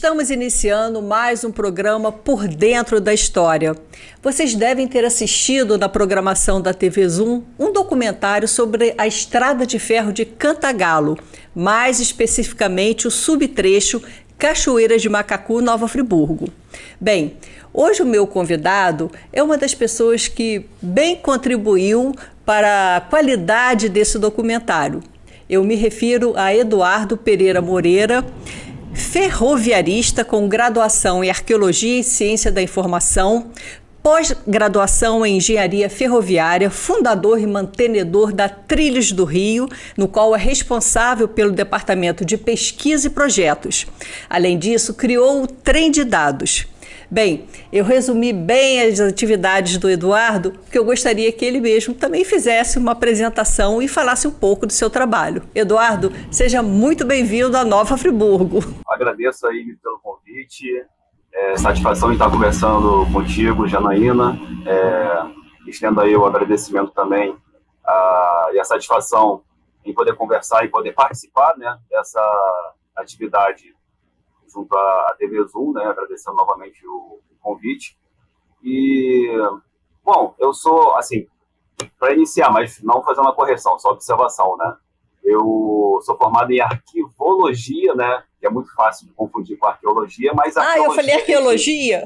Estamos iniciando mais um programa Por Dentro da História. Vocês devem ter assistido na programação da TV Zoom um documentário sobre a Estrada de Ferro de Cantagalo, mais especificamente o subtrecho Cachoeiras de Macacu, Nova Friburgo. Bem, hoje o meu convidado é uma das pessoas que bem contribuiu para a qualidade desse documentário. Eu me refiro a Eduardo Pereira Moreira, ferroviarista com graduação em Arqueologia e Ciência da Informação, pós-graduação em Engenharia Ferroviária, fundador e mantenedor da Trilhos do Rio, no qual é responsável pelo Departamento de Pesquisa e Projetos. Além disso, criou o Trem de Dados. Bem, eu resumi bem as atividades do Eduardo, porque eu gostaria que ele mesmo também fizesse uma apresentação e falasse um pouco do seu trabalho. Eduardo, seja muito bem-vindo à Nova Friburgo. Agradeço aí pelo convite, satisfação em estar conversando contigo, Janaína. Estendo aí o agradecimento também e a satisfação em poder conversar e poder participar, né, dessa atividade junto à TV Zoom, né, agradecendo novamente o convite. E, bom, eu sou, assim, para iniciar, mas não fazer uma correção, só observação, né? Eu sou formado em arquivologia, né, que é muito fácil de confundir com arqueologia, mas eu falei arqueologia?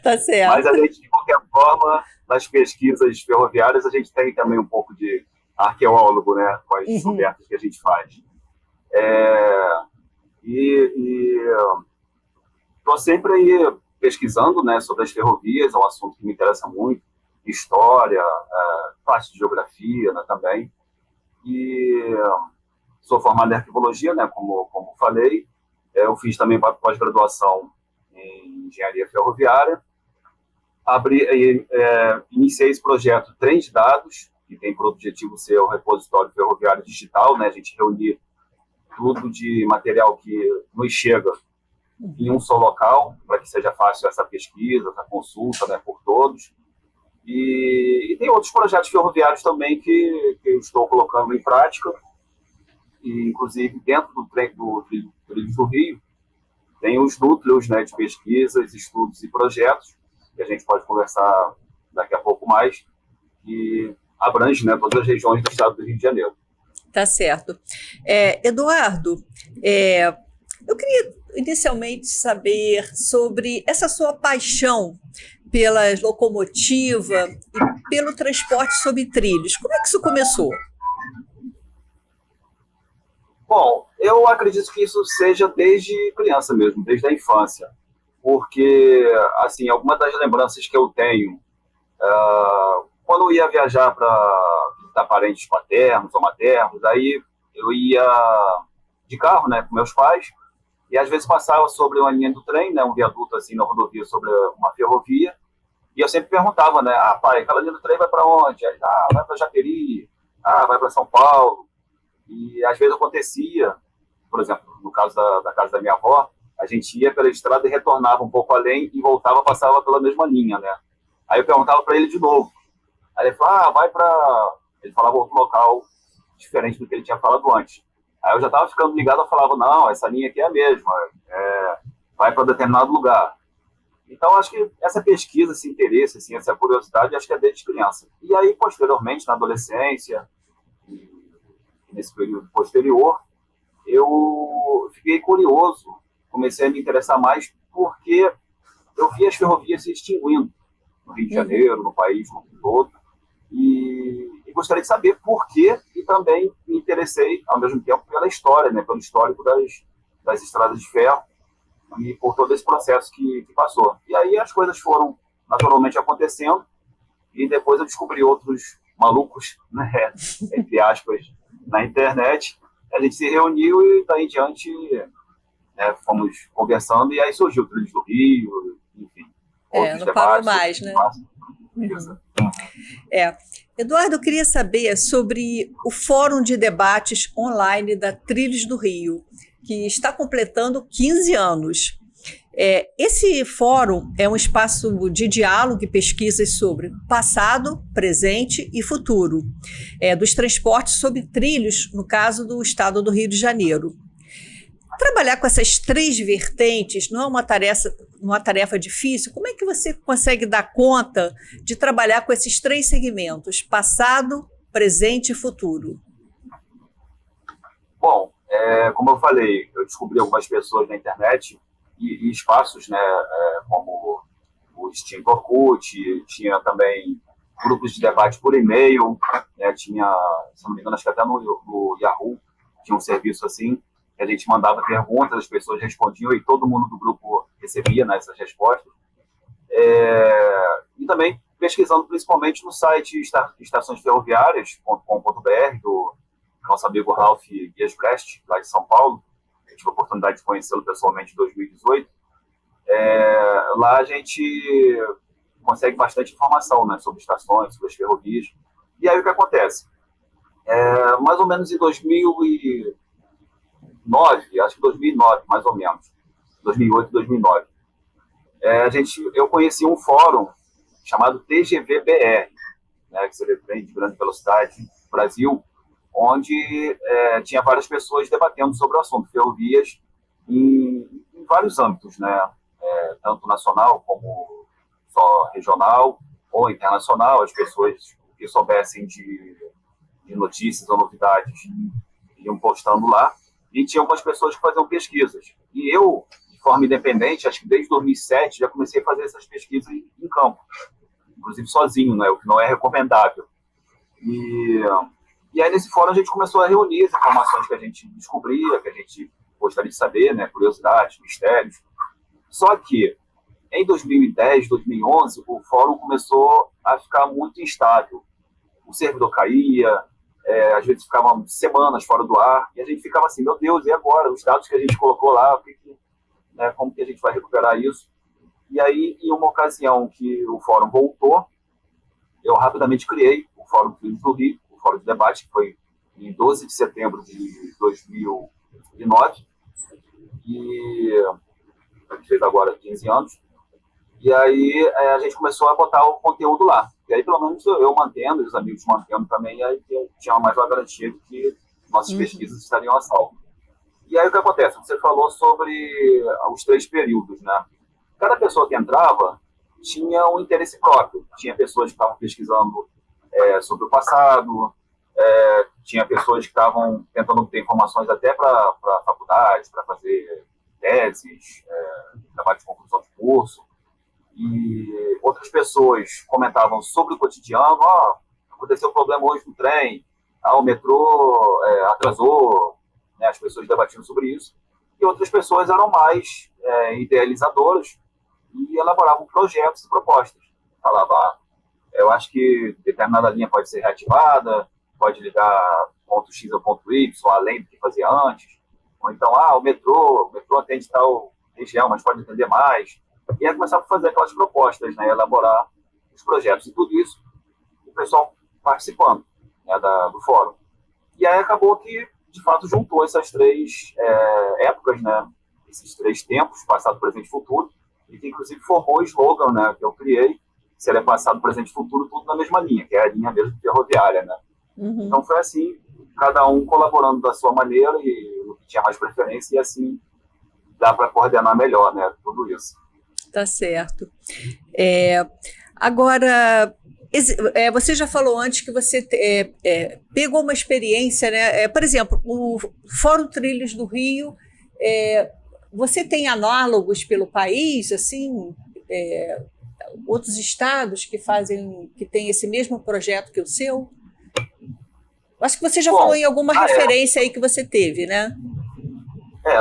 Tá certo. Mas a gente, de qualquer forma, nas pesquisas ferroviárias, a gente tem também um pouco de arqueólogo, né, com as descobertas que a gente faz. Estou sempre aí pesquisando, né, sobre as ferrovias, é um assunto que me interessa muito, história, parte de geografia, né, também. E sou formado em arquivologia, né, como falei. Eu fiz também pós-graduação em engenharia ferroviária. Iniciei esse projeto Trem de Dados, que tem por objetivo ser o repositório ferroviário digital, né, a gente reunir tudo de material que nos chega em um só local, para que seja fácil essa pesquisa, essa consulta, né, por todos. E tem outros projetos ferroviários também que eu estou colocando em prática, e inclusive dentro do Trilhos do Rio, tem os núcleos, né, de pesquisas, estudos e projetos, que a gente pode conversar daqui a pouco mais, que abrange, né, todas as regiões do estado do Rio de Janeiro. Tá certo. Eduardo, eu queria inicialmente saber sobre essa sua paixão pela locomotiva e pelo transporte sobre trilhos. Como é que isso começou? Bom, eu acredito que isso seja desde criança mesmo, desde a infância. Porque, assim, algumas das lembranças que eu tenho, quando eu ia viajar para visitar parentes paternos ou maternos, aí eu ia de carro, né, com meus pais, e às vezes passava sobre uma linha do trem, né, um viaduto assim na rodovia sobre uma ferrovia, e eu sempre perguntava, né, pai, aquela linha do trem vai para onde? Aí, vai para Japeri, vai para São Paulo. E às vezes acontecia, por exemplo, no caso da casa da minha avó, a gente ia pela estrada e retornava um pouco além e voltava, passava pela mesma linha, né? Aí eu perguntava para ele de novo. Aí ele falava, vai para... Ele falava outro local diferente do que ele tinha falado antes. Aí eu já estava ficando ligado, eu falava, não, essa linha aqui é a mesma, vai para determinado lugar. Então, acho que essa pesquisa, esse interesse, assim, essa curiosidade, acho que é desde criança. E aí, posteriormente, na adolescência, nesse período posterior, eu fiquei curioso, comecei a me interessar mais, porque eu vi as ferrovias se extinguindo no Rio de Janeiro, no país como um todo, e gostaria de saber por quê, e também me interessei, ao mesmo tempo, pela história, né, pelo histórico das estradas de ferro, e por todo esse processo que passou. E aí as coisas foram naturalmente acontecendo, e depois eu descobri outros malucos, né, entre aspas, na internet. A gente se reuniu e daí em diante, né, fomos conversando, e aí surgiu o Trilhos do Rio, enfim. Não parou mais, né? Eduardo, eu queria saber sobre o Fórum de Debates Online da Trilhos do Rio, que está completando 15 anos. Esse fórum é um espaço de diálogo e pesquisas sobre passado, presente e futuro, dos transportes sobre trilhos, no caso do estado do Rio de Janeiro. Trabalhar com essas três vertentes não é uma tarefa difícil? Como é que você consegue dar conta de trabalhar com esses três segmentos, passado, presente e futuro? Bom, como eu falei, eu descobri algumas pessoas na internet e espaços, né, como o Steam Orkut, tinha também grupos de debate por e-mail, né, tinha, se não me engano, acho que até no Yahoo tinha um serviço assim, que a gente mandava perguntas, as pessoas respondiam e todo mundo do grupo recebia, né, essas respostas. E também pesquisando principalmente no site estaçõesferroviárias.com.br, do nosso amigo Ralph Giesbrecht, lá de São Paulo. Eu tive a oportunidade de conhecê-lo pessoalmente em 2018. Lá a gente consegue bastante informação, né, sobre estações, sobre as ferrovias. E aí o que acontece? Mais ou menos em 2009, acho que 2009, mais ou menos, 2008, 2009, eu conheci um fórum chamado TGV-BR, né, que seria Trem de Grande Velocidade Brasil, onde tinha várias pessoas debatendo sobre o assunto ferrovias em vários âmbitos, né, tanto nacional como só regional ou internacional. As pessoas que soubessem de notícias ou novidades iam postando lá, e tinha algumas pessoas que faziam pesquisas. E eu, de forma independente, acho que desde 2007, já comecei a fazer essas pesquisas em campo, inclusive sozinho, né, o que não é recomendável. E aí, nesse fórum, a gente começou a reunir as informações que a gente descobria, que a gente gostaria de saber, né, curiosidades, mistérios. Só que, em 2010, 2011, o fórum começou a ficar muito instável. O servidor caía, às vezes ficavam semanas fora do ar, e a gente ficava assim, meu Deus, e agora? Os dados que a gente colocou lá, como que a gente vai recuperar isso? E aí, em uma ocasião que o fórum voltou, eu rapidamente criei o Fórum Filhos do Rio, o Fórum de Debate, que foi em 12 de setembro de 2009, e fez agora 15 anos. E aí a gente começou a botar o conteúdo lá. E aí, pelo menos, eu mantendo, os amigos mantendo também, e aí tinha mais uma garantia de que nossas pesquisas estariam a salvo. E aí o que acontece? Você falou sobre os três períodos, né? Cada pessoa que entrava tinha um interesse próprio. Tinha pessoas que estavam pesquisando sobre o passado, tinha pessoas que estavam tentando obter informações até para faculdades, para fazer teses, trabalho de conclusão de curso. E outras pessoas comentavam sobre o cotidiano, aconteceu um problema hoje no trem, o metrô atrasou, né, as pessoas debatiam sobre isso. E outras pessoas eram mais idealizadoras e elaboravam projetos e propostas. Falava, eu acho que determinada linha pode ser reativada, pode ligar ponto X ao ponto Y, além do que fazia antes. Ou então, o metrô atende tal região, mas pode atender mais. E aí começava a fazer aquelas propostas, né, elaborar os projetos. E tudo isso, o pessoal participando, né, do fórum. E aí acabou que, de fato, juntou essas três épocas, né, esses três tempos, passado, presente e futuro, e que inclusive formou o slogan, né, que eu criei, seria passado, presente e futuro, tudo na mesma linha, que é a linha mesmo ferroviária, né. Uhum. Então foi assim, cada um colaborando da sua maneira e o que tinha mais preferência, e assim dá para coordenar melhor, né, tudo isso. Tá certo. Agora, você já falou antes que você pegou uma experiência, né? Por exemplo, o Fórum Trilhos do Rio, você tem análogos pelo país, assim, outros estados que têm esse mesmo projeto que o seu? Acho que você já falou em alguma referência aí que você teve, né?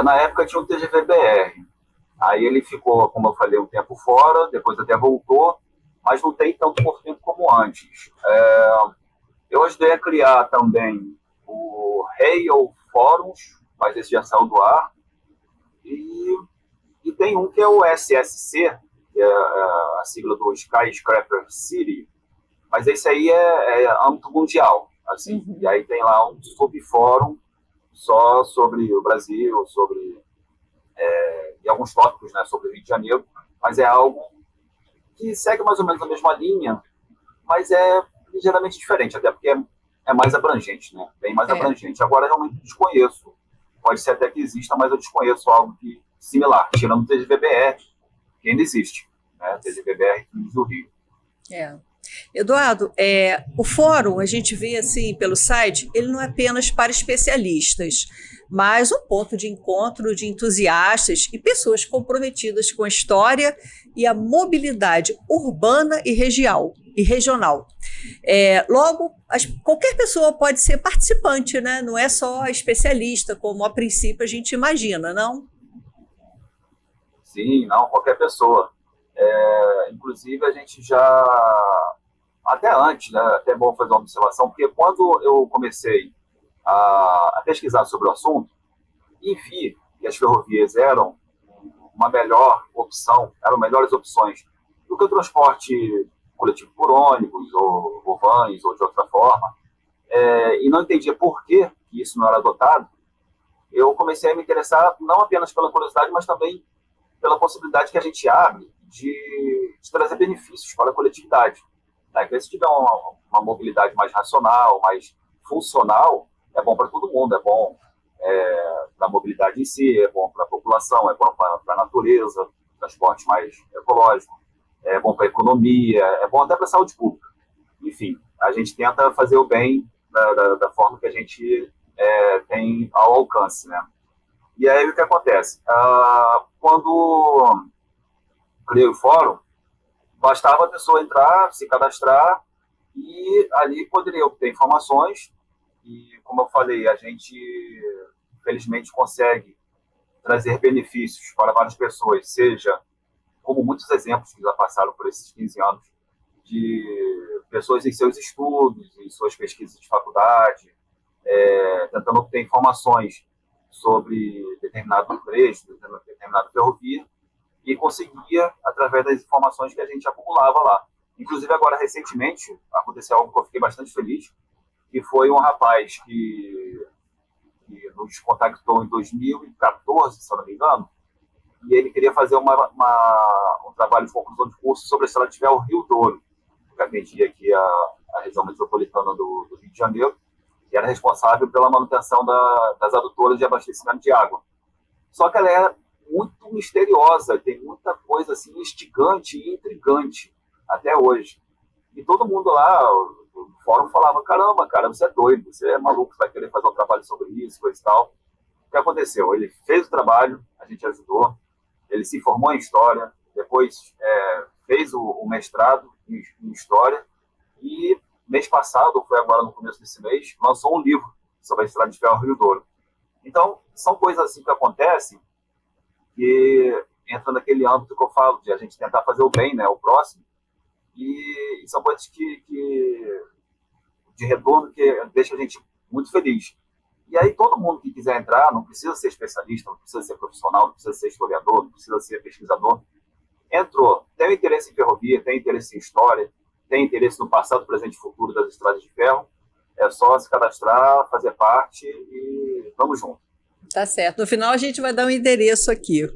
Na época tinha o TGV-BR. Aí ele ficou, como eu falei, um tempo fora, depois até voltou, mas não tem tanto movimento como antes. Eu ajudei a criar também o Rail Forums, mas esse já saiu do ar. E tem um que é o SSC, que é a sigla do Skyscraper City, mas esse aí é âmbito mundial. Assim. Uhum. E aí tem lá um subfórum só sobre o Brasil, sobre... e alguns tópicos, né, sobre o Rio de Janeiro, mas é algo que segue mais ou menos a mesma linha, mas é ligeiramente diferente, até porque é mais abrangente, né, bem mais abrangente. Agora, realmente desconheço Pode ser até que exista, mas eu desconheço algo similar, tirando o TGVBR, que ainda existe, né? TGVBR do Rio. Eduardo, o fórum, a gente vê assim pelo site, ele não é apenas para especialistas, mas um ponto de encontro de entusiastas e pessoas comprometidas com a história e a mobilidade urbana e regional. Logo, qualquer pessoa pode ser participante, né? Não é só especialista, como a princípio a gente imagina, não? Sim, não, qualquer pessoa. Inclusive, a gente já, até antes, né, até é bom fazer uma observação, porque quando eu comecei a pesquisar sobre o assunto e vi que as ferrovias eram uma melhor opção, eram melhores opções do que o transporte coletivo por ônibus, ou vans, ou de outra forma, e não entendia por que isso não era adotado, eu comecei a me interessar não apenas pela curiosidade, mas também pela possibilidade que a gente abre de trazer benefícios para a coletividade. Então, se tiver uma mobilidade mais racional, mais funcional, é bom para todo mundo, é bom para a mobilidade em si, é bom para a população, é bom para a natureza, transporte mais ecológico, é bom para a economia, é bom até para a saúde pública. Enfim, a gente tenta fazer o bem da forma que a gente tem ao alcance, né? E aí o que acontece? Quando criei o fórum, bastava a pessoa entrar, se cadastrar e ali poderia obter informações. E, como eu falei, a gente, felizmente, consegue trazer benefícios para várias pessoas, seja, como muitos exemplos que já passaram por esses 15 anos, de pessoas em seus estudos, em suas pesquisas de faculdade, tentando obter informações sobre determinado trecho, determinada ferrovia, e conseguia, através das informações que a gente acumulava lá. Inclusive, agora, recentemente, aconteceu algo que eu fiquei bastante feliz, que foi um rapaz que nos contactou em 2014, se eu não me engano, e ele queria fazer um trabalho de conclusão de curso sobre a estrada de ferro Rio Douro, que atendia aqui a região metropolitana do Rio de Janeiro, e era responsável pela manutenção das adutoras de abastecimento de água. Só que ela é muito misteriosa, tem muita coisa assim instigante e intrigante até hoje. E todo mundo lá no fórum falava: caramba, cara, você é doido, você é maluco, você vai querer fazer um trabalho sobre isso, coisa e tal. O que aconteceu? Ele fez o trabalho, a gente ajudou, ele se formou em História, depois fez o mestrado em História e mês passado, foi agora no começo desse mês, lançou um livro sobre a estrada de ferro Rio Douro. Então, são coisas assim que acontecem que entra naquele âmbito que eu falo, de a gente tentar fazer o bem, né, o próximo, e são coisas de retorno que deixa a gente muito feliz. E aí todo mundo que quiser entrar, não precisa ser especialista, não precisa ser profissional, não precisa ser historiador, não precisa ser pesquisador, entrou, tem interesse em ferrovia, tem interesse em história, tem interesse no passado, presente e futuro das estradas de ferro, é só se cadastrar, fazer parte e vamos junto. Tá certo. No final a gente vai dar um endereço aqui.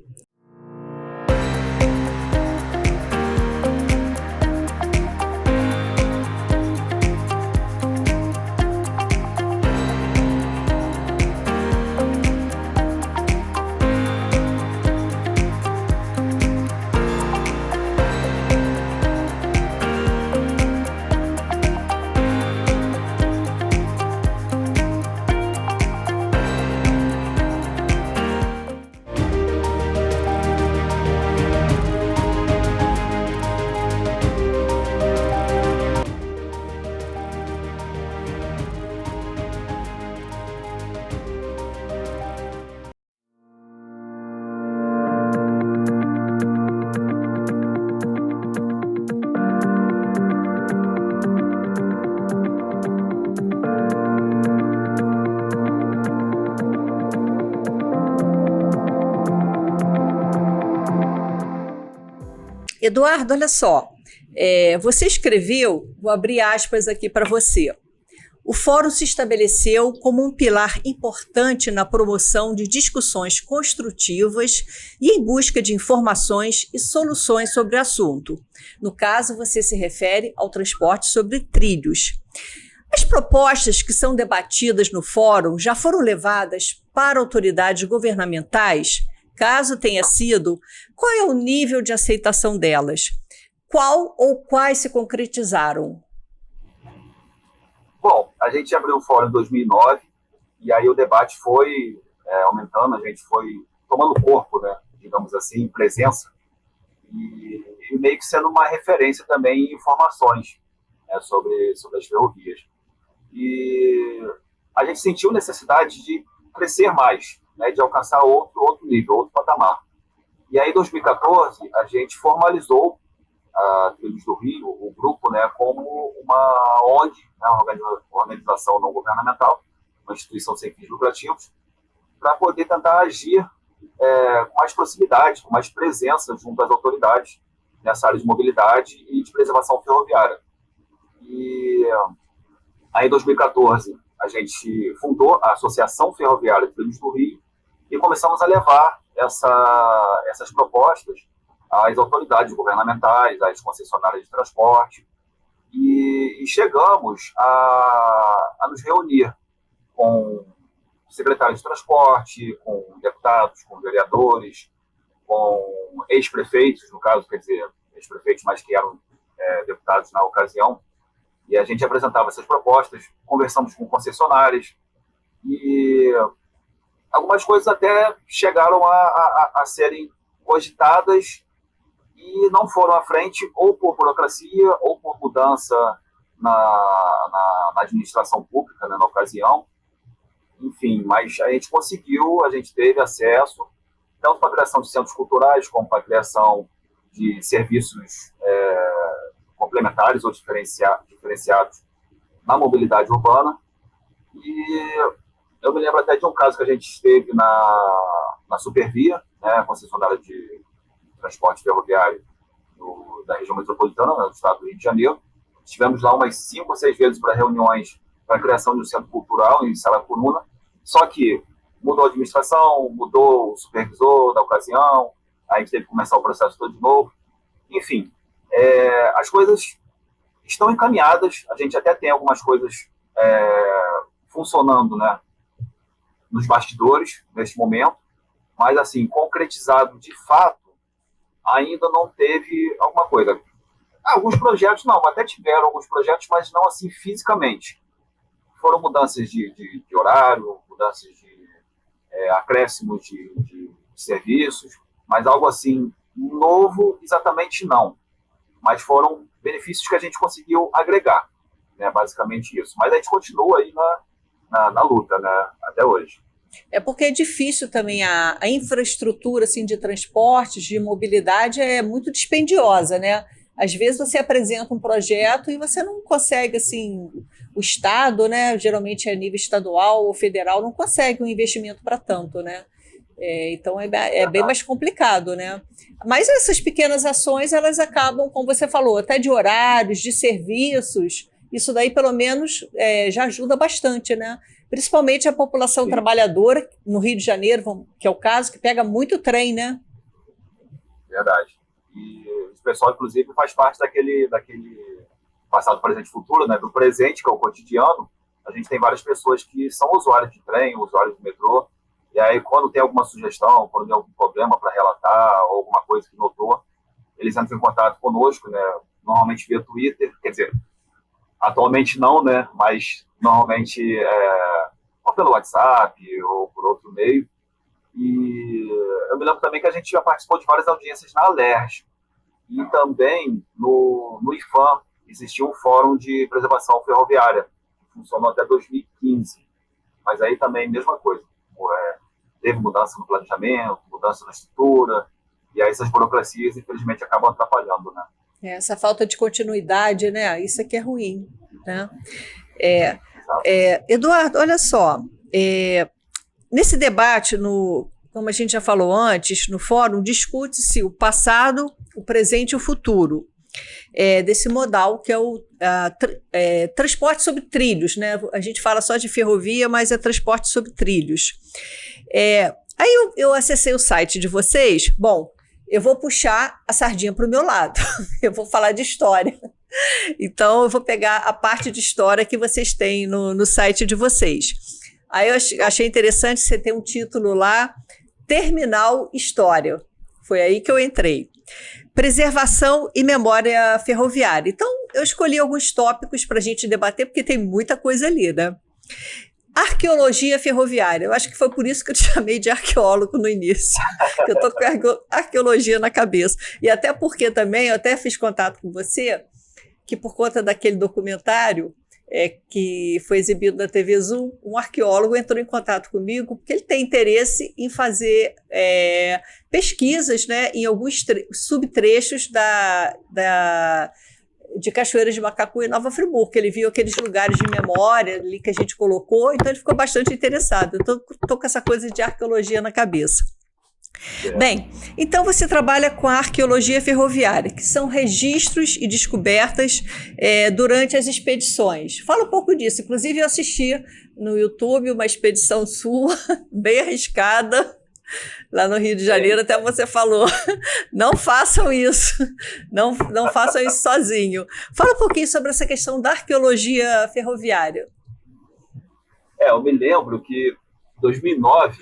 Eduardo, olha só, você escreveu, vou abrir aspas aqui para você. O fórum se estabeleceu como um pilar importante na promoção de discussões construtivas e em busca de informações e soluções sobre o assunto. No caso, você se refere ao transporte sobre trilhos. As propostas que são debatidas no fórum já foram levadas para autoridades governamentais? Caso tenha sido, qual é o nível de aceitação delas? Qual ou quais se concretizaram? Bom, a gente abriu o fórum em 2009 e aí o debate foi aumentando, a gente foi tomando corpo, né, digamos assim, presença, e meio que sendo uma referência também em informações, né, sobre as ferrovias. E a gente sentiu necessidade de crescer mais, né, de alcançar outro nível, outro patamar. E aí, em 2014, a gente formalizou a Trilhos do Rio, o grupo, né, como uma ONG, né, uma organização não governamental, uma instituição sem fins lucrativos, para poder tentar agir com mais proximidade, com mais presença junto às autoridades nessa área de mobilidade e de preservação ferroviária. E aí, em 2014, a gente fundou a Associação Ferroviária de Trilhos do Rio e começamos a levar essas propostas às autoridades governamentais, às concessionárias de transporte, e chegamos a nos reunir com secretários de transporte, com deputados, com vereadores, com ex-prefeitos, no caso, quer dizer, ex-prefeitos, mas que eram deputados na ocasião, e a gente apresentava essas propostas, conversamos com concessionárias, e algumas coisas até chegaram a serem cogitadas e não foram à frente, ou por burocracia, ou por mudança na administração pública, né, na ocasião. Enfim, mas a gente conseguiu, a gente teve acesso, tanto para a criação de centros culturais, como para a criação de serviços complementares ou diferenciados na mobilidade urbana. E eu me lembro até de um caso que a gente esteve na Supervia, né, concessionária de transporte ferroviário da região metropolitana, do estado do Rio de Janeiro. Estivemos lá umas 5 ou 6 vezes para reuniões para a criação de um centro cultural em Saracuruna, só que mudou a administração, mudou o supervisor da ocasião, aí a gente teve que começar o processo todo de novo. Enfim, as coisas estão encaminhadas, a gente até tem algumas coisas funcionando, né, nos bastidores, neste momento, mas, assim, concretizado de fato, ainda não teve alguma coisa. Alguns projetos, não, até tiveram alguns projetos, mas não assim fisicamente. Foram mudanças de horário, mudanças de acréscimos de serviços, mas algo assim novo, exatamente não. Mas foram benefícios que a gente conseguiu agregar, né, basicamente isso. Mas a gente continua aí na luta, né, até hoje. É porque é difícil também a infraestrutura assim, de transportes, de mobilidade é muito dispendiosa, né? Às vezes você apresenta um projeto e você não consegue, assim, o Estado, né? Geralmente é nível estadual ou federal, não consegue um investimento para tanto, né? Então é bem mais complicado, né? Mas essas pequenas ações, elas acabam, como você falou, até de horários, de serviços, isso daí pelo menos já ajuda bastante, né? Principalmente a população trabalhadora no Rio de Janeiro, que é o caso, que pega muito trem, né? Verdade. E o pessoal, inclusive, faz parte daquele passado, presente e futuro, né? Do presente, que é o cotidiano. A gente tem várias pessoas que são usuários de trem, usuários de metrô, e aí quando tem alguma sugestão, quando tem algum problema para relatar, ou alguma coisa que notou, eles entram em contato conosco, né? Normalmente via Twitter, quer dizer, atualmente não, né? Mas normalmente ou pelo WhatsApp ou por outro meio. E eu me lembro também que a gente já participou de várias audiências na Alerj. E também no IFAM existia um fórum de preservação ferroviária, que funcionou até 2015. Mas aí também, mesma coisa. Teve mudança no planejamento, mudança na estrutura, e aí essas burocracias, infelizmente, acabam atrapalhando, né? Essa falta de continuidade, né? Isso aqui é ruim, né? Eduardo, olha só, nesse debate, como a gente já falou antes, no fórum, discute-se o passado, o presente e o futuro desse modal que é o transporte sobre trilhos, né? A gente fala só de ferrovia, mas é transporte sobre trilhos. Aí eu acessei o site de vocês, bom, eu vou puxar a sardinha para o meu lado, eu vou falar de história. Então, eu vou pegar a parte de história que vocês têm no site de vocês. Aí eu achei interessante você ter um título lá, Terminal História. Foi aí que eu entrei. Preservação e memória ferroviária. Então, eu escolhi alguns tópicos para a gente debater, porque tem muita coisa ali, né? Arqueologia ferroviária. Eu acho que foi por isso que eu te chamei de arqueólogo no início, que eu estou com arqueologia na cabeça. E até porque também, eu até fiz contato com você, que por conta daquele documentário que foi exibido na TV Zoom, um arqueólogo entrou em contato comigo, porque ele tem interesse em fazer pesquisas, né, em alguns subtrechos de Cachoeiras de Macacu e Nova Friburgo, que ele viu aqueles lugares de memória ali que a gente colocou, então ele ficou bastante interessado. Eu estou com essa coisa de arqueologia na cabeça. Bem, então você trabalha com a arqueologia ferroviária, que são registros e descobertas durante as expedições. Fala um pouco disso. Inclusive, eu assisti no YouTube uma expedição sua, bem arriscada, lá no Rio de Janeiro, até você falou, não façam isso, não façam isso sozinho. Fala um pouquinho sobre essa questão da arqueologia ferroviária. Eu me lembro que em 2009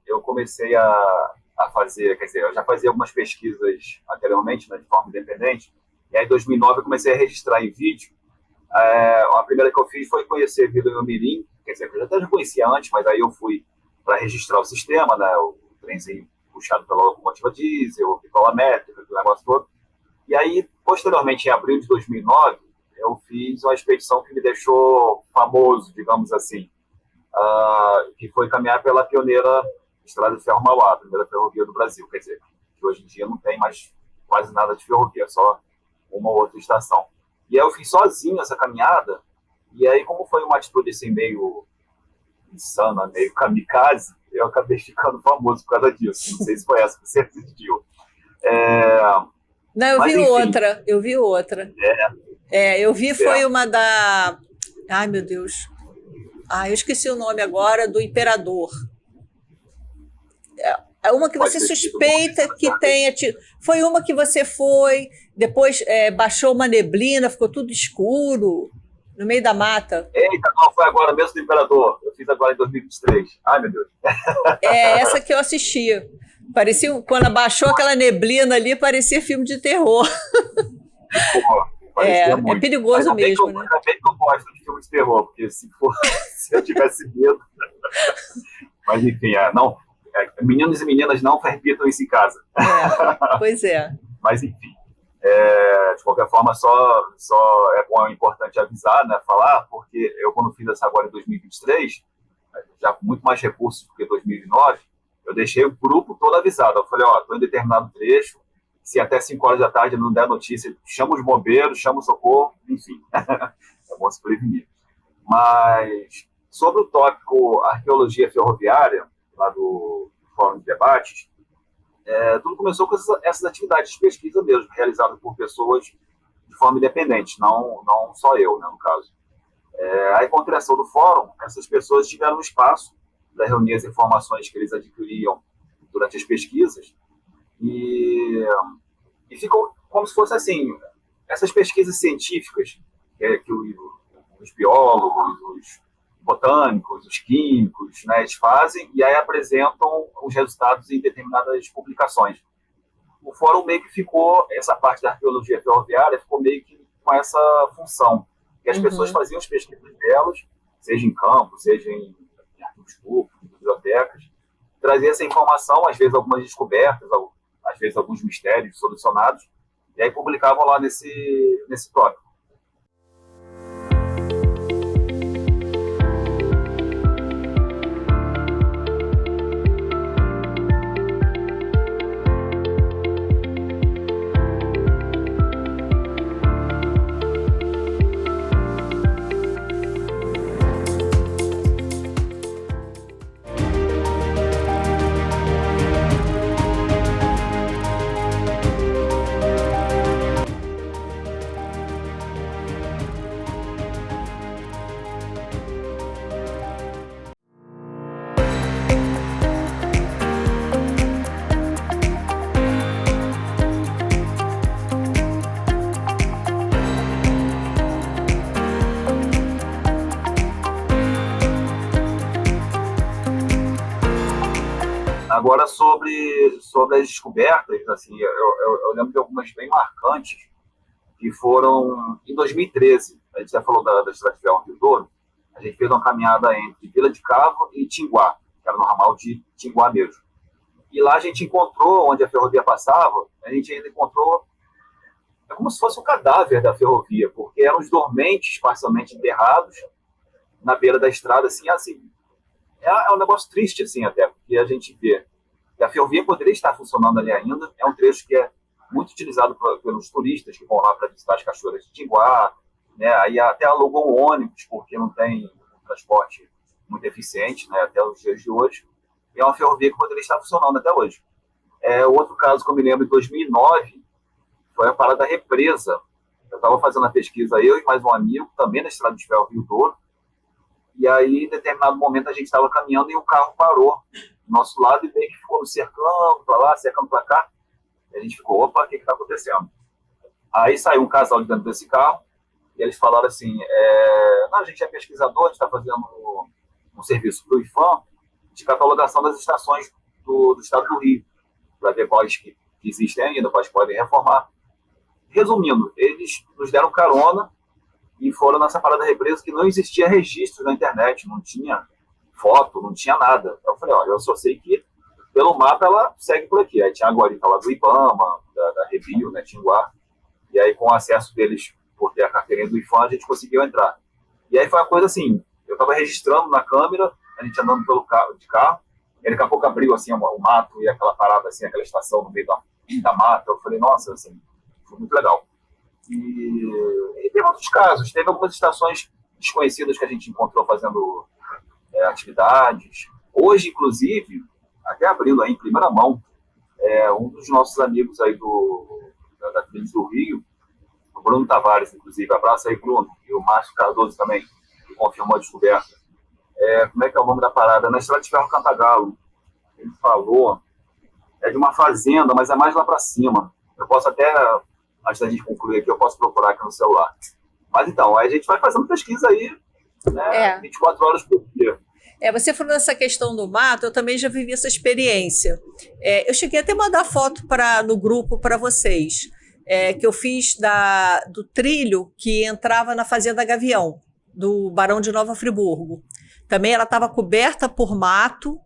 eu comecei a fazer, quer dizer, eu já fazia algumas pesquisas anteriormente, né, de forma independente, e aí em 2009 eu comecei a registrar em vídeo. A primeira que eu fiz foi conhecer Vila Mirim, quer dizer, eu já conhecia antes, mas aí eu fui para registrar o sistema, né, o trenzinho puxado pela locomotiva diesel, bitola métrica, o negócio todo. E aí, posteriormente, em abril de 2009, eu fiz uma expedição que me deixou famoso, digamos assim, que foi caminhar pela pioneira Estrada de Ferro Mauá, a primeira ferrovia do Brasil, quer dizer, que hoje em dia não tem mais quase nada de ferrovia, só uma ou outra estação. E aí eu fiz sozinho essa caminhada, e aí como foi uma atitude assim meio insana, meio kamikaze, eu acabei ficando famoso por causa disso. Não sei se foi essa que você assistiu. Não, eu vi outra. Eu vi, foi uma da... Ai, meu Deus. Eu esqueci o nome agora, do Imperador. É uma que você suspeita que tenha tido. Foi uma que você foi, depois baixou uma neblina, ficou tudo escuro, no meio da mata. Eita, não, foi agora mesmo do Imperador. Eu fiz agora em 2023. Ai, meu Deus. Essa que eu assisti. Parecia, quando abaixou aquela neblina ali, parecia filme de terror. É perigoso mesmo, né? Ainda bem que eu gosto de filme de terror, porque se eu tivesse medo... Mas enfim, não... Meninos e meninas não repitam isso em casa. Pois é. Mas, enfim, de qualquer forma, só é importante avisar, né, falar, porque eu, quando fiz essa agora em 2023, já com muito mais recursos do que 2009, eu deixei o grupo todo avisado. Eu falei, estou em determinado trecho, se até 5 horas da tarde não der notícia, chama os bombeiros, chama o socorro, enfim. É bom se prevenir. Mas, sobre o tópico arqueologia ferroviária, lá do Fórum de Debates, tudo começou com essas atividades de pesquisa mesmo, realizadas por pessoas de forma independente, não só eu, né, no caso. Aí, com a criação do Fórum, essas pessoas tiveram um espaço para reunir as informações que eles adquiriam durante as pesquisas e ficou como se fosse assim, essas pesquisas científicas que os biólogos, os botânicos, os químicos, né, eles fazem e aí apresentam os resultados em determinadas publicações. O Fórum meio que ficou, essa parte da arqueologia ferroviária ficou meio que com essa função, que as pessoas faziam as pesquisas delas, seja em campo, seja em arquivos públicos, em bibliotecas, trazia essa informação, às vezes algumas descobertas, às vezes alguns mistérios solucionados, e aí publicavam lá nesse tópico. Agora, sobre as descobertas, assim, eu lembro de algumas bem marcantes, que foram em 2013. A gente já falou da Estrada de Ferro Rio Douro. A gente fez uma caminhada entre Vila de Cavo e Tinguá, que era no ramal de Tinguá mesmo. E lá a gente encontrou, onde a ferrovia passava, a gente ainda encontrou, é como se fosse um cadáver da ferrovia, porque eram os dormentes parcialmente enterrados na beira da estrada, assim, é um negócio triste, assim, até, porque a gente vê que a ferrovia poderia estar funcionando ali ainda. É um trecho que é muito utilizado pelos turistas que vão lá para visitar as cachoeiras de Tinguá, né? Aí até alugam um ônibus, porque não tem um transporte muito eficiente, né, até os dias de hoje. E é uma ferrovia que poderia estar funcionando até hoje. O outro caso que eu me lembro, em 2009, foi a parada da represa. Eu estava fazendo a pesquisa, eu e mais um amigo, também na Estrada de Ferro Rio Douro, e aí, em determinado momento, a gente estava caminhando e o carro parou do nosso lado e meio que ficou cercando para lá, cercando para cá. E a gente ficou, opa, o que está acontecendo? Aí saiu um casal de dentro desse carro e eles falaram assim, não, a gente é pesquisador, a gente está fazendo um serviço para o IPHAN de catalogação das estações do estado do Rio, para ver quais que existem ainda, quais podem reformar. Resumindo, eles nos deram carona e foram nessa parada represa que não existia registro na internet, não tinha foto, não tinha nada. Então eu falei, olha, eu só sei que pelo mapa ela segue por aqui. Aí tinha a guarita lá do Ibama, da Rebio, né, Tinguá, e aí com o acesso deles por ter a carteirinha do IPHAN, a gente conseguiu entrar. E aí foi uma coisa assim, eu estava registrando na câmera, a gente andando de carro, e daqui a pouco abriu assim, o mato e aquela parada, assim, aquela estação no meio da mata. Eu falei, nossa, assim, foi muito legal. E teve outros casos, teve algumas estações desconhecidas que a gente encontrou fazendo atividades. Hoje, inclusive, até abrindo aí em primeira mão, um dos nossos amigos aí da Trilha do Rio, o Bruno Tavares, inclusive, abraço aí, Bruno, e o Márcio Cardoso também, que confirmou a descoberta. Como é que é o nome da parada? Na Estrada de Ferro Cantagalo. Ele falou, é de uma fazenda, mas é mais lá para cima. Eu posso até, antes da gente concluir aqui, eu posso procurar aqui no celular. Mas então, aí a gente vai fazendo pesquisa aí, né, 24 horas por dia. Você falou dessa questão do mato, eu também já vivi essa experiência. Eu cheguei até a mandar foto no grupo para vocês, que eu fiz do trilho que entrava na Fazenda Gavião, do Barão de Nova Friburgo. Também ela estava coberta por mato.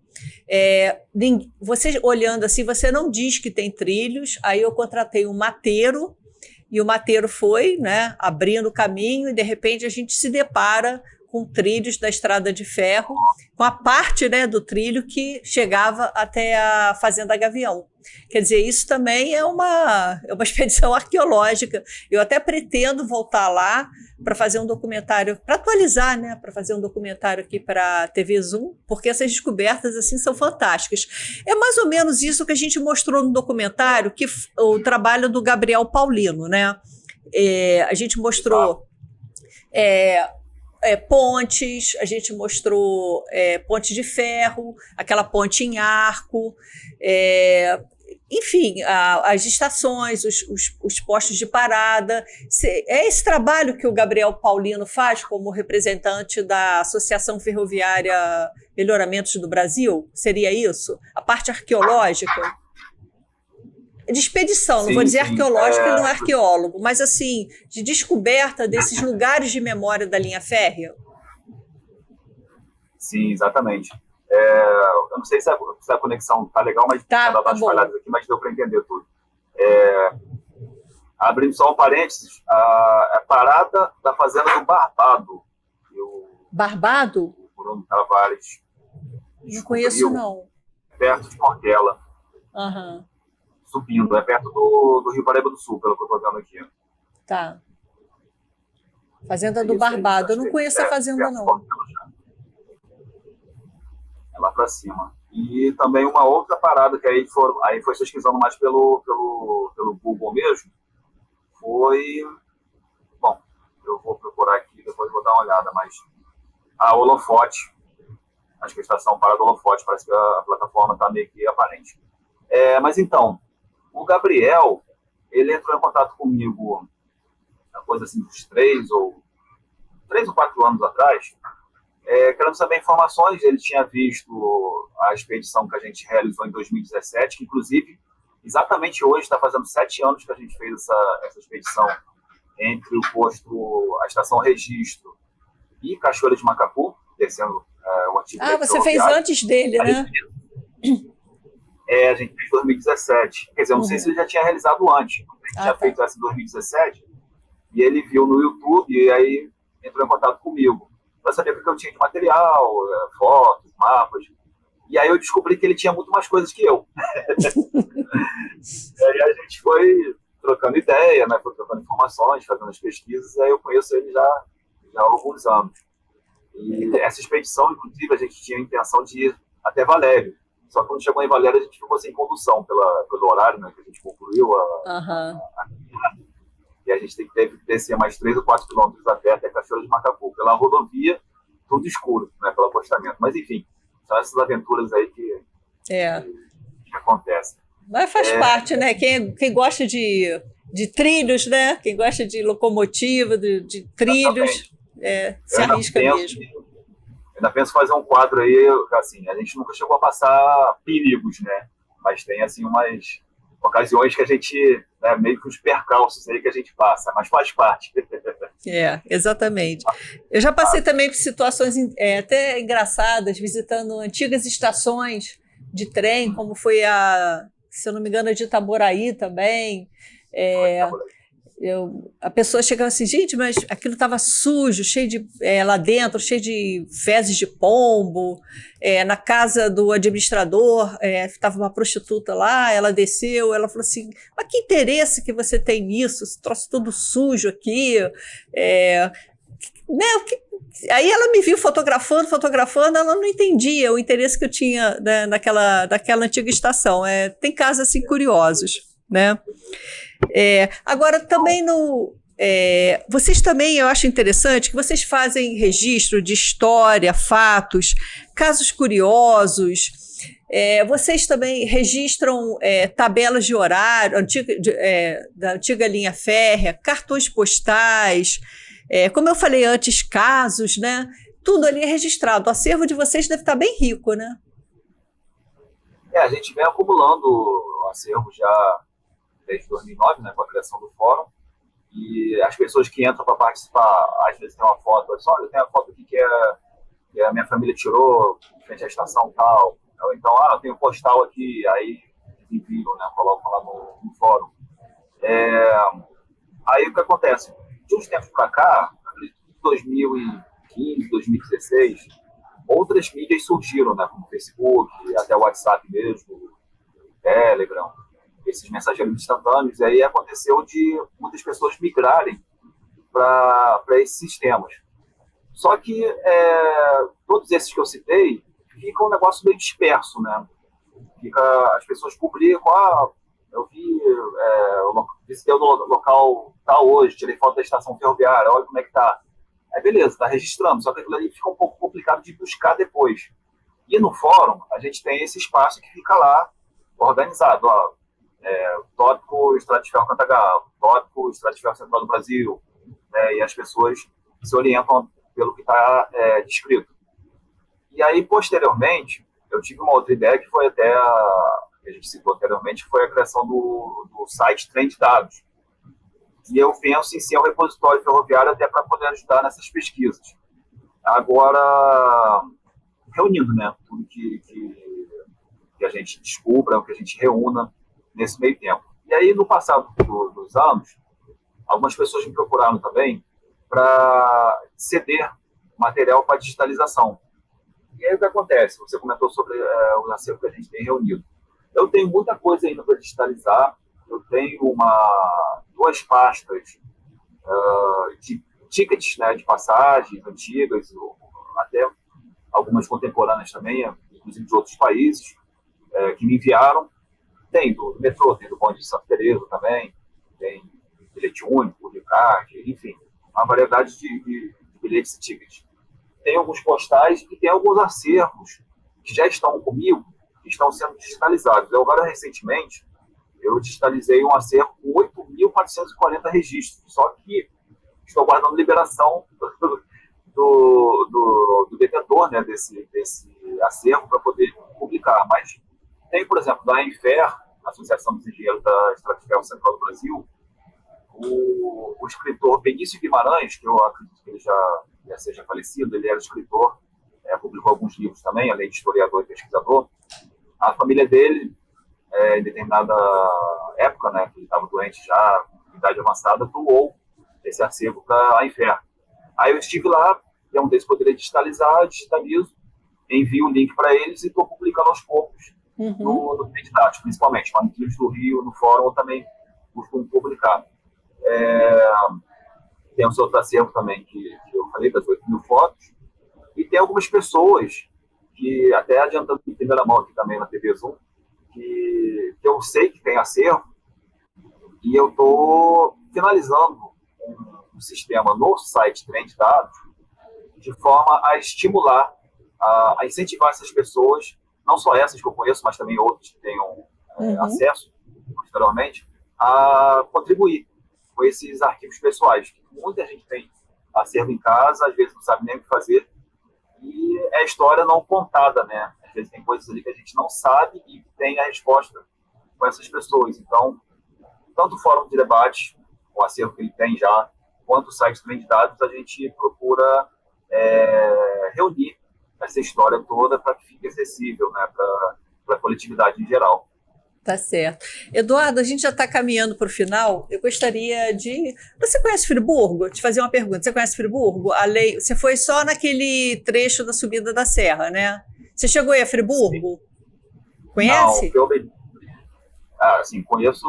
Você olhando assim, você não diz que tem trilhos. Aí eu contratei um mateiro, e o mateiro foi, né, abrindo o caminho, e de repente a gente se depara com trilhos da Estrada de Ferro, com a parte, né, do trilho que chegava até a Fazenda Gavião. Quer dizer, isso também é uma expedição arqueológica. Eu até pretendo voltar lá para fazer um documentário, para atualizar, né, para fazer um documentário aqui para a TV Zoom, porque essas descobertas assim são fantásticas. É mais ou menos isso que a gente mostrou no documentário, que o trabalho do Gabriel Paulino, né? A gente mostrou pontes, a gente mostrou ponte de ferro, aquela ponte em arco, enfim, as estações, os postos de parada. É esse trabalho que o Gabriel Paulino faz como representante da Associação Ferroviária Melhoramentos do Brasil? Seria isso? A parte arqueológica? De expedição, não vou dizer arqueológico, ele não é arqueólogo, mas assim, de descoberta desses lugares de memória da linha férrea? Sim, exatamente. Eu não sei se a conexão está legal, mas tá umas falhadas aqui, mas deu para entender tudo. Abrindo só um parênteses, a parada da Fazenda do Barbado. Barbado? O Bruno Tavares. Não conheço, não. Perto de Portela. Aham. Subindo, perto do Rio Paraíba do Sul, pelo que eu estou vendo aqui. Tá. Fazenda do Barbado. Eu não conheço a fazenda, não. É lá para cima. E também uma outra parada que aí foi pesquisando mais pelo Google mesmo, foi... Bom, eu vou procurar aqui, depois vou dar uma olhada, mas... A Holofote. Acho que a estação Parada Holofote, parece que a plataforma está meio que aparente. Mas então... O Gabriel, ele entrou em contato comigo, uma coisa assim, uns 3 ou 4 anos atrás, querendo saber informações. Ele tinha visto a expedição que a gente realizou em 2017, que inclusive, exatamente hoje, está fazendo 7 anos que a gente fez essa expedição entre o posto, a estação Registro e Cachoeira de Macapu, descendo o antigo leito você fez ferroviário. antes dele, né? A gente fez em 2017. Quer dizer, eu não sei se ele já tinha realizado antes. A gente tinha feito essa em 2017 e ele viu no YouTube e aí entrou em contato comigo para saber o que eu tinha de material, fotos, mapas. E aí eu descobri que ele tinha muito mais coisas que eu. E aí a gente foi trocando ideia, né? Foi trocando informações, fazendo as pesquisas, e aí eu conheço ele já há alguns anos. E essa expedição, inclusive, a gente tinha a intenção de ir até Valério. Só que quando chegou em Valério, a gente ficou sem condução pelo horário, né? Que a gente concluiu e a gente teve que descer mais 3 ou 4 quilômetros até Cachoeira de Macapu, pela rodovia, tudo escuro, né? Pelo acostamento. Mas, enfim, são essas aventuras aí que acontecem. Mas faz parte, né? Quem gosta de trilhos, né? Quem gosta de locomotiva, de trilhos, se arrisca mesmo. Ainda penso fazer um quadro aí, assim, a gente nunca chegou a passar perigos, né? Mas tem, assim, umas ocasiões que a gente, né, meio que os percalços aí que a gente passa, mas faz parte. Exatamente. Eu já passei também por situações até engraçadas, visitando antigas estações de trem, como foi se eu não me engano, a de Itaboraí também. A pessoa chegava assim, gente, mas aquilo estava sujo, cheio de lá dentro, cheio de fezes de pombo. Na casa do administrador estava uma prostituta lá, ela desceu, ela falou assim, mas que interesse que você tem nisso? Esse troço todo sujo aqui. Aí ela me viu fotografando, ela não entendia o interesse que eu tinha, né, naquela antiga estação. Tem casos assim curiosos, né? Agora também vocês também, eu acho interessante que vocês fazem registro de história, fatos, casos curiosos. Vocês também registram tabelas de horário da antiga linha férrea, cartões postais, como eu falei antes, casos, né? Tudo ali é registrado. O acervo de vocês deve estar bem rico, né? A gente vem acumulando o acervo já desde 2009, né, com a criação do fórum, e as pessoas que entram para participar, às vezes tem uma foto, olha, eu tenho a foto aqui que a minha família tirou frente à estação tal, então, eu tenho postal aqui, aí enviam, né, colocam lá no fórum. Aí o que acontece? De uns tempos para cá, em 2015, 2016, outras mídias surgiram, né, como o Facebook, até o WhatsApp mesmo, Telegram, esses mensageiros instantâneos, e aí aconteceu de muitas pessoas migrarem para esses sistemas. Só que todos esses que eu citei fica um negócio meio disperso, né? As pessoas publicam, eu visitei o local tal hoje, tirei foto da estação ferroviária, olha como é que tá. Aí beleza, tá registrando, só que aquilo ali fica um pouco complicado de buscar depois. E no fórum, a gente tem esse espaço que fica lá organizado, tópico Estrada Cantagalo, tópico Estrada Central do Brasil, né, e as pessoas se orientam pelo que está descrito. E aí, posteriormente, eu tive uma outra ideia que foi até que a gente citou anteriormente, que foi a criação do site Trem de Dados. E eu penso em ser um repositório ferroviário até para poder ajudar nessas pesquisas. Agora, reunindo, né, tudo que a gente descubra, que a gente reúna nesse meio tempo. E aí, no passado dos anos, algumas pessoas me procuraram também para ceder material para digitalização. E aí o que acontece? Você comentou sobre o acervo que a gente tem reunido. Eu tenho muita coisa ainda para digitalizar. Eu tenho 2 pastas de tickets, né, de passagens antigas, até algumas contemporâneas também, inclusive de outros países, que me enviaram. Tem do metrô, tem do bonde de Santa Teresa também, tem bilhete único, de card, enfim, uma variedade de bilhetes e tickets. Tem alguns postais e tem alguns acervos que já estão comigo, que estão sendo digitalizados. Agora, recentemente, eu digitalizei um acervo com 8.440 registros, só que estou guardando liberação do detentor. né, desse acervo para poder publicar. Mas tem, por exemplo, da Enfer, Associação dos Engenheiros da Estrada de Ferro Central do Brasil, o escritor Benício Guimarães, que eu acredito que ele já seja falecido, ele era escritor, publicou alguns livros também, além de historiador e pesquisador. A família dele, em determinada época, né, que ele estava doente já, com idade avançada, doou esse acervo para a Enfer. Aí eu estive lá, e um deles poderia digitalizar, digitalizo, envio o link para eles e estou publicando aos poucos no Candidatos, principalmente, no Trilhos do Rio, no fórum, eu também costumo publicar. Tem um outro acervo também que eu falei, das 8.000 fotos, e tem algumas pessoas que, até adiantando em primeira mão aqui também na TV Zoom, que eu sei que tem acervo, e eu estou finalizando um sistema no site Trend Dados, de forma a estimular, a incentivar essas pessoas, não só essas que eu conheço, mas também outras que tenham acesso, posteriormente, a contribuir com esses arquivos pessoais. Muita gente tem acervo em casa, às vezes não sabe nem o que fazer, e é história não contada, né? Às vezes tem coisas ali que a gente não sabe e tem a resposta com essas pessoas. Então, tanto o fórum de debate, o acervo que ele tem já, quanto o site de dados, a gente procura reunir essa história toda para que fique acessível, né, para a coletividade em geral. Tá certo. Eduardo, a gente já está caminhando para o final. Eu gostaria de... Você conhece Friburgo? Vou te fazer uma pergunta. Você conhece Friburgo? Você foi só naquele trecho da subida da serra, né? Você chegou aí a Friburgo? Sim. Conhece? Não, assim, conheço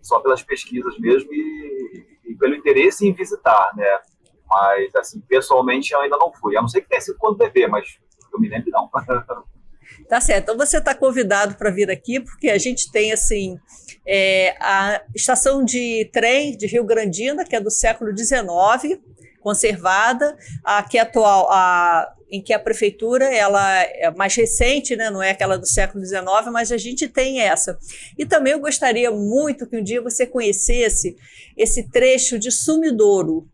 só pelas pesquisas mesmo e pelo interesse em visitar, né? Mas, assim, pessoalmente eu ainda não fui. A não ser que tenha sido quando bebê, mas eu me lembro não. Tá certo. Então você está convidado para vir aqui, porque a gente tem, assim, a estação de trem de Rio Grandina, que é do século XIX, conservada, a que é atual, em que a prefeitura ela é mais recente, né? Não é aquela do século XIX, mas a gente tem essa. E também eu gostaria muito que um dia você conhecesse esse trecho de Sumidouro,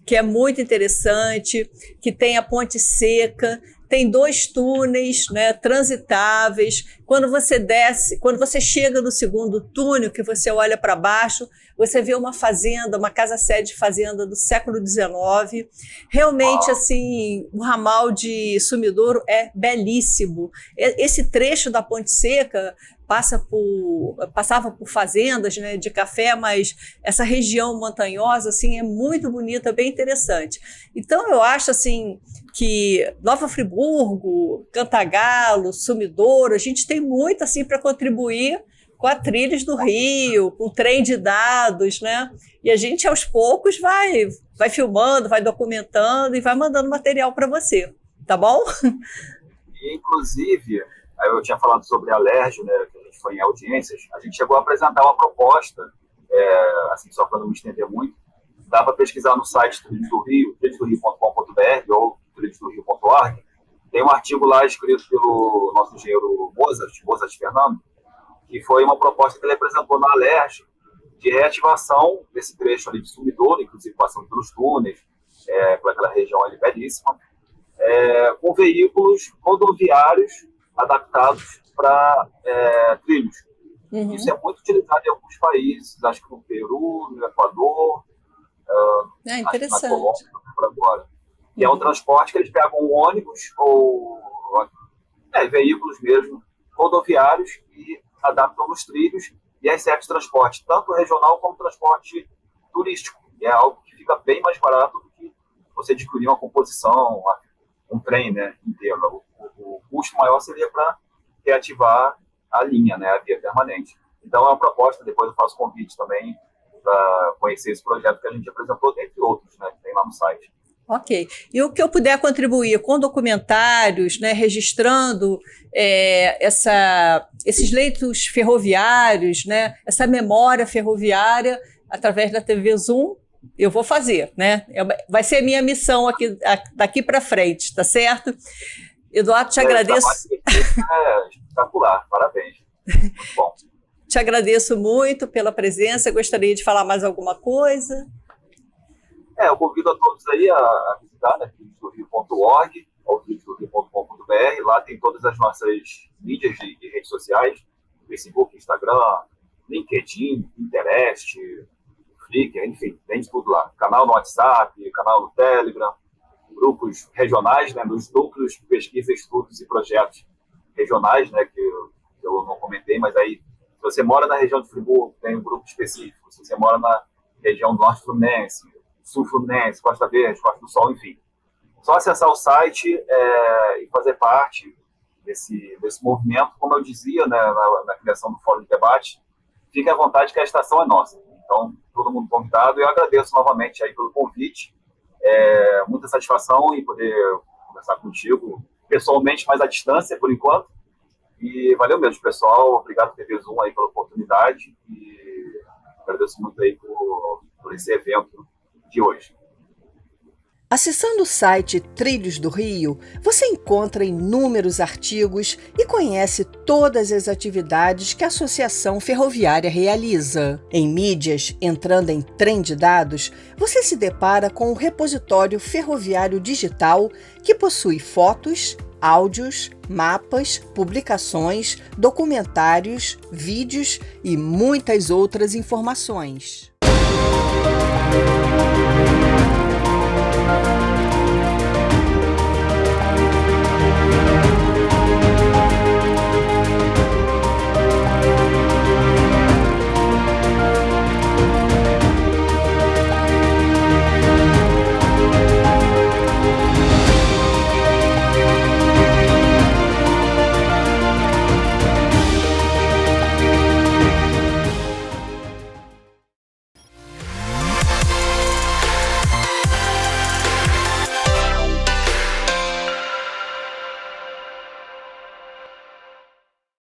que é muito interessante, que tem a Ponte Seca, tem 2 túneis, né, transitáveis. Quando você desce, quando você chega no segundo túnel, que você olha para baixo, você vê uma fazenda, uma casa-sede fazenda do século XIX. Realmente, assim, o ramal de Sumidouro é belíssimo. Esse trecho da Ponte Seca passava por fazendas, né, de café, mas essa região montanhosa assim, é muito bonita, bem interessante. Então, eu acho assim, que Nova Friburgo, Cantagalo, Sumidouro, a gente tem muito assim, para contribuir com a Trilhos do Rio, com o trem de dados, né? E a gente, aos poucos, vai filmando, vai documentando e vai mandando material para você, tá bom? E, inclusive, eu tinha falado sobre a Alerj, né, que a gente foi em audiências, a gente chegou a apresentar uma proposta, assim, só para não me estender muito, dá para pesquisar no site Trilhos do Rio, trilhosdorio.com.br ou trilhosdorio.org, tem um artigo lá escrito pelo nosso engenheiro Mozart Fernando, que foi uma proposta que ele apresentou na Alerj de reativação desse trecho ali de Sumidouro, inclusive passando pelos túneis, por aquela região ali belíssima, com veículos rodoviários adaptados para trilhos. Isso é muito utilizado em alguns países, acho que no Peru, no Equador, interessante. Acho que na Colômbia, não lembro agora. E é um transporte que eles pegam um ônibus ou veículos mesmo, rodoviários, e adaptam nos trilhos, e aí serve de transporte, tanto regional como transporte turístico. E é algo que fica bem mais barato do que você adquirir uma composição, um trem, né, inteiro. O custo maior seria para reativar a linha, né, a via permanente. Então é uma proposta, depois eu faço convite também para conhecer esse projeto que a gente apresentou, dentre outros, né, que tem lá no site. Ok. E o que eu puder contribuir com documentários, né, registrando esses leitos ferroviários, né, essa memória ferroviária através da TV Zoom, eu vou fazer, né? Vai ser a minha missão aqui, daqui para frente, tá certo? Eduardo, te agradeço. Espetacular, parabéns. Muito bom. Te agradeço muito pela presença. Gostaria de falar mais alguma coisa? Eu convido a todos aí a visitar, né, trilhosdorio.org ou trilhosdorio.com.br Lá tem todas as nossas mídias de redes sociais, Facebook, Instagram, LinkedIn, Pinterest, Flickr, enfim, tem de tudo lá. Canal no WhatsApp, canal no Telegram, grupos regionais, né, nos núcleos de pesquisa, estudos e projetos regionais, né, que eu não comentei, mas aí, se você mora na região de Friburgo, tem um grupo específico. Se você mora na região do Norte Fluminense, Sul Fluminense, Costa Verde, Costa do Sol, enfim. Só acessar o site e fazer parte desse movimento. Como eu dizia, né, na criação do Fórum de Debate, fique à vontade que a estação é nossa. Então, todo mundo convidado. Eu agradeço novamente aí pelo convite. Muita satisfação em poder conversar contigo pessoalmente, mas à distância, por enquanto. E valeu mesmo, pessoal. Obrigado, TV Zoom, aí, pela oportunidade. E agradeço muito aí por esse evento de hoje. Acessando o site Trilhos do Rio, você encontra inúmeros artigos e conhece todas as atividades que a Associação Ferroviária realiza. Em mídias, entrando em Trem de Dados, você se depara com o repositório ferroviário digital que possui fotos, áudios, mapas, publicações, documentários, vídeos e muitas outras informações.